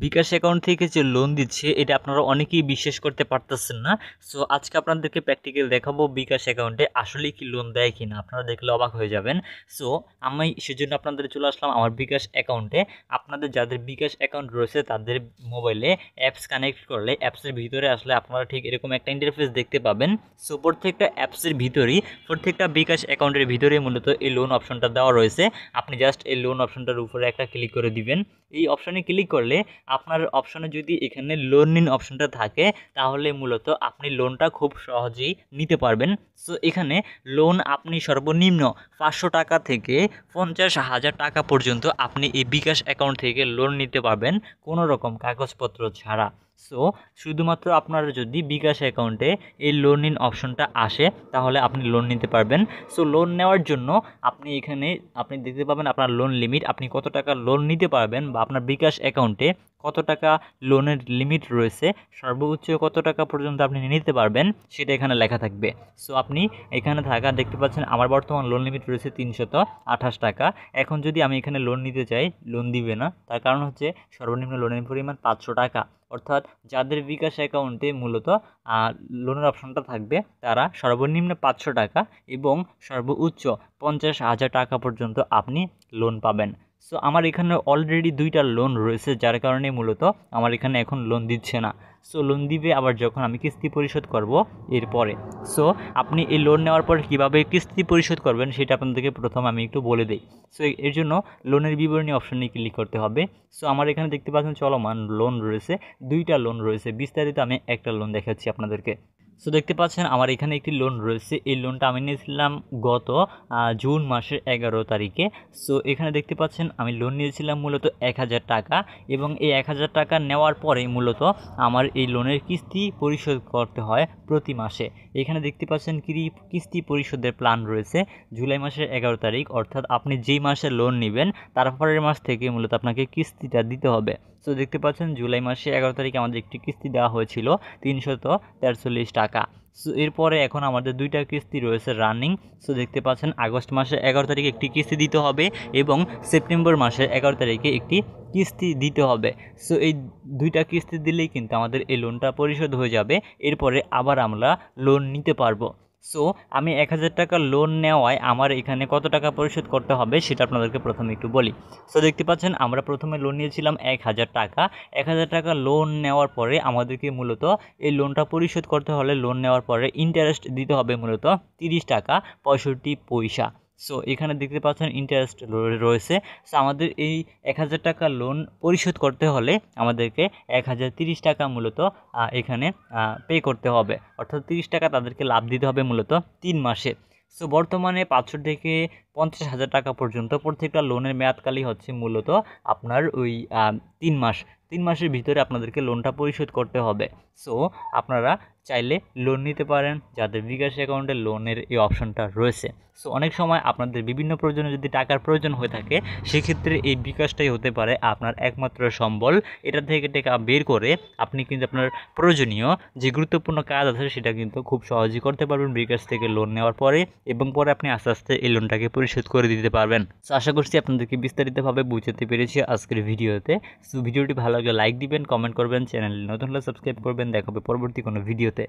বিকাশ account থেকে যে loan দিচ্ছে এটা আপনারা অনেকেই বিশ্বাস করতে পারতেছেন না। সো আজকে আপনাদেরকে প্র্যাকটিক্যাল দেখাবো বিকাশ অ্যাকাউন্টে আসলেই কি লোন দেয় কিনা, আপনারা দেখলে অবাক হয়ে যাবেন। সো আমি সেজন্য আপনাদের চলে আসলাম আমার বিকাশ অ্যাকাউন্টে। আপনাদের যাদের বিকাশ অ্যাকাউন্ট রয়েছে তাদের মোবাইলে অ্যাপস কানেক্ট করলে অ্যাপসের ভিতরে আসলে আপনারা ঠিক এরকম একটা ইন্টারফেস দেখতে পাবেন। সো প্রত্যেকটা অ্যাপসের ভিতরেই প্রত্যেকটা বিকাশ অ্যাকাউন্টের ভিতরেই মূলত এই লোন অপশনটা দেওয়া রয়েছে। আপনি জাস্ট এই লোন অপশনটার উপরে একটা ক্লিক করে দিবেন। এই অপশনে ক্লিক করলে আপনার অপশনে যদি এখানে লোন নিন অপশনটা থাকে তাহলে মূলত আপনি লোনটা খুব সহজেই নিতে পারবেন। সো এখানে লোন আপনি সর্বনিম্ন 500 টাকা থেকে 50,000 টাকা পর্যন্ত আপনি এই বিকাশ অ্যাকাউন্ট থেকে লোন নিতে পারবেন কোনো রকম কাগজপত্র ছাড়া। সো শুধুমাত্র আপনার যদি বিকাশ অ্যাকাউন্টে এই লোন ইন অপশনটা আসে তাহলে আপনি লোন নিতে পারবেন। সো লোন নেওয়ার জন্য আপনি এখানে আপনি দেখতে পাবেন আপনার লোন লিমিট, আপনি কত টাকা লোন নিতে পারবেন বা আপনার বিকাশ অ্যাকাউন্টে কত টাকা লোনের লিমিট রয়েছে, সর্বোচ্চ কত টাকা পর্যন্ত আপনি নিতে পারবেন সেটা এখানে লেখা থাকবে। সো আপনি এখানে থাকা দেখতে পাচ্ছেন আমার বর্তমান লোন লিমিট রয়েছে 328 টাকা। এখন যদি আমি এখানে লোন নিতে চাই লোন দিবে না, তার কারণ হচ্ছে সর্বনিম্ন লোনের পরিমাণ 500 টাকা। অর্থাৎ যাদের বিকাশ অ্যাকাউন্টে মূলত লোনের অপশনটা থাকবে তারা সর্বনিম্ন 500 টাকা এবং সর্বোচ্চ 50,000 টাকা পর্যন্ত আপনি লোন পাবেন। সো আমার এখানে অলরেডি 2টা লোন রয়েছে যার কারণে মূলত আমার এখানে এখন লোন দিচ্ছে না। সো লোন দিবে আবার যখন আমি কিস্তি পরিশোধ করব এরপরে। সো আপনি এই লোন নেওয়ার পর কীভাবে কিস্তি পরিশোধ করবেন সেটা আপনাদেরকে প্রথম আমি একটু বলে দিই। সো এর জন্য লোনের বিবরণী অপশনে ক্লিক করতে হবে। সো আমার এখানে দেখতে পাচ্ছেন চলমান লোন রয়েছে, 2টা লোন রয়েছে। বিস্তারিত আমি একটা লোন দেখাচ্ছি আপনাদেরকে। সো দেখতে পাচ্ছেন আমার এখানে একটি লোন রয়েছে। এই লোনটা আমি নিয়েছিলাম গত জুন মাসের 11 তারিখে। সো এখানে দেখতে পাচ্ছেন আমি লোন নিয়েছিলাম মূলত 1000 টাকা এবং এই 1000 টাকা নেওয়ার পরে মূলত আমার এই লোনের কিস্তি পরিশোধ করতে হয় প্রতি মাসে। এখানে দেখতে পাচ্ছেন কিস্তি পরিশোধের প্ল্যান রয়েছে জুলাই মাসের 11 তারিখ, অর্থাৎ আপনি যেই মাসে লোন নেবেন তারপরের মাস থেকে মূলত আপনাকে কিস্তিটা দিতে হবে। সো দেখতে পাচ্ছেন জুলাই মাসে 11 তারিখে আমাদের একটি কিস্তি দেওয়া হয়েছিল 343 টাকা। সো এরপরে এখন আমাদের 2টা কিস্তি রয়েছে রানিং। সো দেখতে পাচ্ছেন আগস্ট মাসে 11 তারিখে একটি কিস্তি দিতে হবে এবং সেপ্টেম্বর মাসে 11 তারিখে একটি কিস্তি দিতে হবে। সো এই 2টা কিস্তি দিলেই কিন্তু আমাদের এই লোনটা পরিশোধ হয়ে যাবে। এরপরে আবার আমরা লোন নিতে পারবো। সো আমি 1000 টাকা লোন নেওয়ায় আমার এখানে কত টাকা পরিশোধ করতে হবে সেটা আপনাদেরকে প্রথমে একটু বলি। সো দেখতে পাচ্ছেন আমরা প্রথমে লোন নিয়েছিলাম 1000 টাকা। 1000 টাকা লোন নেওয়ার পরে আমাদেরকে মূলত এই লোনটা পরিশোধ করতে হলে লোন নেওয়ার পরে ইন্টারেস্ট দিতে হবে মূলত 30 টাকা 65 পয়সা। সো এখানে দেখতে পাচ্ছেন ইন্টারেস্ট রয়েছে। সো আমাদের এই 1000 টাকা লোন পরিশোধ করতে হলে আমাদেরকে 1030 টাকা মূলত এখানে পে করতে হবে, অর্থাৎ 30 টাকা তাদেরকে লাভ দিতে হবে মূলত 3 মাসে। সো বর্তমানে 500 থেকে 50,000 টাকা পর্যন্ত প্রত্যেকটা লোনের মেয়াদকালই হচ্ছে মূলত আপনার ওই 3 মাস। 3 মাসের ভিতরে আপনাদেরকে লোনটা পরিশোধ করতে হবে। সো আপনারা চাইলে লোন নিতে পারেন যাদের বিকাশ অ্যাকাউন্টে লোনের এই অপশনটা রয়েছে। সো অনেক সময় আপনাদের বিভিন্ন প্রয়োজনে যদি টাকার প্রয়োজন হয়ে থাকে সেক্ষেত্রে এই বিকাশটাই হতে পারে আপনার একমাত্র সম্বল। এটা থেকে টাকা বের করে আপনি কিন্তু আপনার প্রয়োজনীয় যে গুরুত্বপূর্ণ কাজ আছে সেটা কিন্তু খুব সহজেই করতে পারবেন বিকাশ থেকে লোন নেওয়ার পরে, এবং পরে আপনি আস্তে আস্তে এই লোনটাকে পরিশোধ করে দিতে পারবেন। সো আশা করছি আপনাদেরকে বিস্তারিতভাবে বুঝাতে পেরেছি আজকের ভিডিওতে। সো ভিডিওটি ভালো লাগলে লাইক দিবেন, কমেন্ট করবেন, চ্যানেল নতুন হলে সাবস্ক্রাইব করবেন। দেখা হবে পরবর্তী কোনো ভিডিওতে।